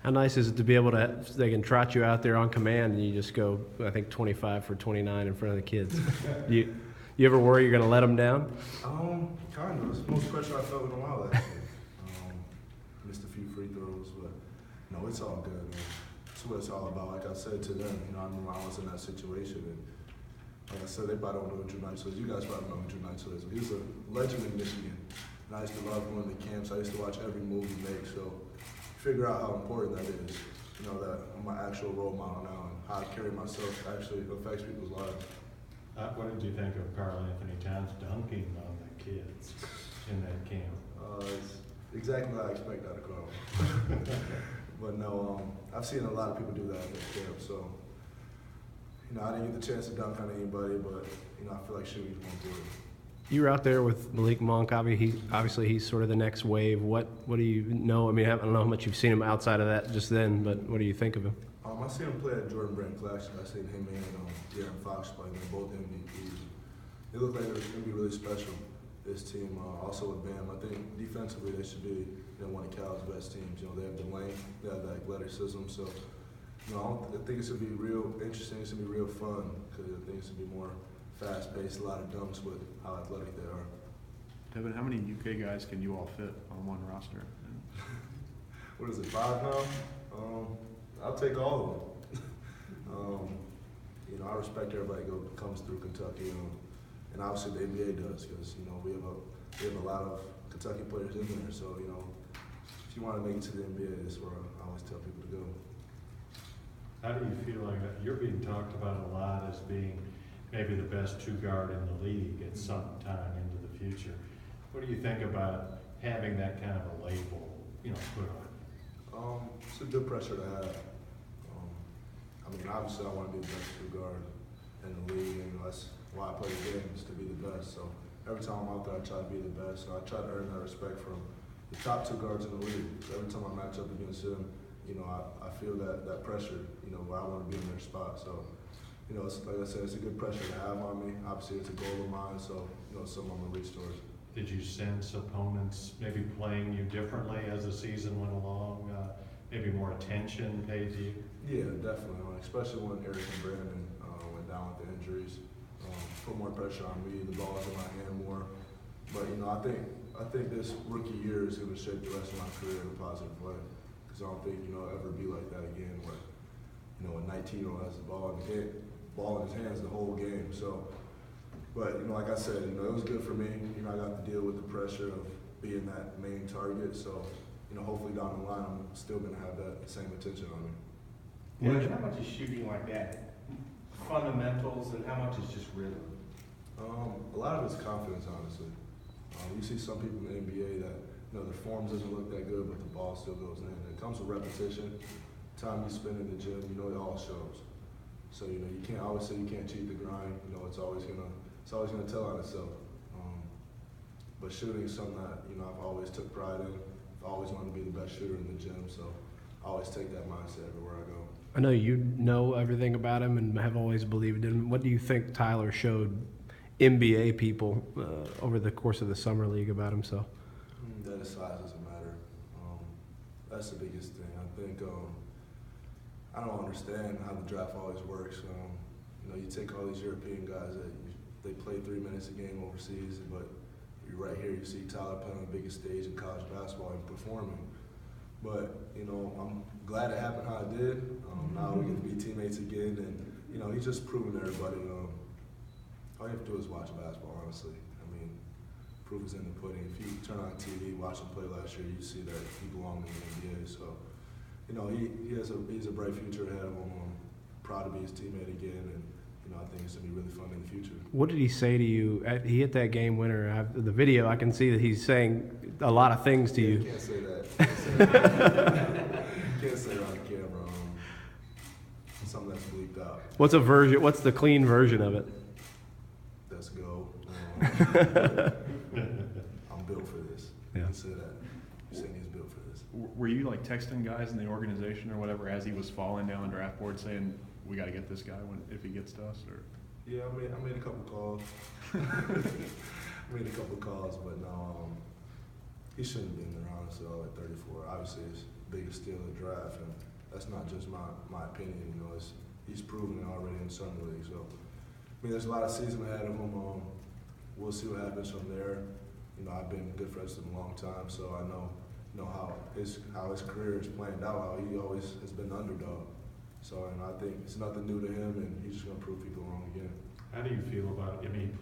How nice is it to be able to, they can trot you out there on command and you just go, I think, 25 for 29 in front of the kids. You ever worry you're going to let them down? Kind of. It's the most pressure I felt in a while, actually. Missed a few free throws, but no, it's all good, man. That's what it's all about. Like I said to them, I remember I was in that situation, and like I said, they probably don't know who Drew Knights is. You guys probably know who Drew Knights is. He was a legend in Michigan, and I used to love going to the camps. I used to watch every move he makes, so figure out how important that is. That I'm my actual role model now, and how I carry myself actually affects people's lives. What did you think of Karl Anthony Towns dunking on the kids in that camp? It's exactly what I expect out of Karl. But no, I've seen a lot of people do that in the camp, so I didn't get the chance to dunk on anybody, but I feel like Shuey's going to do it. You were out there with Malik Monk. Obviously, he's sort of the next wave. What do you know? I mean, I don't know how much you've seen him outside of that just then, but what do you think of him? I seen him play at Jordan Brand Collection. I seen him and De'Aaron Fox play. They're both MVPs. They look like they're going to be really special, this team. Also with Bam, I think defensively they should be one of Cal's best teams. They have the length, they have the athleticism. So, I think it's going to be real interesting. It's going to be real fun because I think it's going to be more fast-paced, a lot of dunks with how athletic they are. Devin, how many UK guys can you all fit on one roster? What is it, 5 now? I'll take all of them. I respect everybody who comes through Kentucky, and obviously the NBA does, because we have a lot of Kentucky players in there. So if you want to make it to the NBA, that's where I always tell people to go. How do you feel like that? You're being talked about a lot as being maybe the best two guard in the league at some time into the future. What do you think about having that kind of a label, put on you? It's a good pressure to have. Obviously I want to be the best two guard in the league, and that's why I play the game, is to be the best. So every time I'm out there, I try to be the best. So I try to earn that respect from the top two guards in the league. So every time I match up against them, I feel that pressure, where I want to be in their spot. So, it's, like I said, it's a good pressure to have on me. Obviously, it's a goal of mine, so, it's something I'm going to reach towards. Did you sense opponents maybe playing you differently as the season went along? Maybe more attention paid to you? Yeah, definitely. Especially when Eric and Brandon went down with the injuries. Put more pressure on me. The ball was in my hand more. But, I think this rookie year is going to shape the rest of my career in a positive way. Because I don't think, it'll ever be like that again where, a 19-year-old has the ball in his hands the whole game. So, but, like I said, it was good for me. I got to deal with the pressure of being that main target. So, hopefully down the line, I'm still going to have that same attention on me. How much is shooting like that? Fundamentals, and how much is just rhythm? A lot of it's confidence, honestly. You see some people in the NBA that, their form doesn't look that good, but the ball still goes in. It comes with repetition. Time you spend in the gym, it all shows. So, you can't always say you can't cheat the grind. It's always gonna tell on itself. But shooting is something that, I've always took pride in. I've always wanted to be the best shooter in the gym, so I always take that mindset everywhere I go. I know you know everything about him and have always believed in him. What do you think Tyler showed NBA people over the course of the summer league about himself? That his size doesn't matter. That's the biggest thing. I think I don't understand how the draft always works. You take all these European guys that they play 3 minutes a game overseas, but you're right here, you see Tyler playing on the biggest stage in college basketball and performing. But, I'm glad it happened how it did. Now we get to be teammates again, and, he's just proving to everybody. All you have to do is watch basketball, honestly. Proof is in the pudding. If you turn on TV, watch him play last year, you see that he belonged in the NBA. So, he's a bright future ahead of him. I'm proud to be his teammate again, and, I think it's going to be really fun in the future. What did he say to you? He hit that game winner. The video, I can see that he's saying a lot of things to you. You can't say that. You can't say it on camera. Something that's bleeped out. What's the clean version of it? Let's go. I'm built for this. Yeah. You can say that. You're saying he's built for this. Were you texting guys in the organization or whatever as he was falling down the draft board saying, we got to get this guy if he gets to us? Or? Yeah, I made a couple calls. But no, he shouldn't be in there, honestly, at 34. Obviously, it's biggest steal of the draft, and that's not just my opinion. You know, he's proven it already in summer league. So, I mean, there's a lot of season ahead of him. We'll see what happens from there. You know, I've been good friends with him a long time, so I know how his career is planned out. How he always has been the underdog. So, and I think it's nothing new to him, and he's just gonna prove people wrong again. How do you feel about, I mean,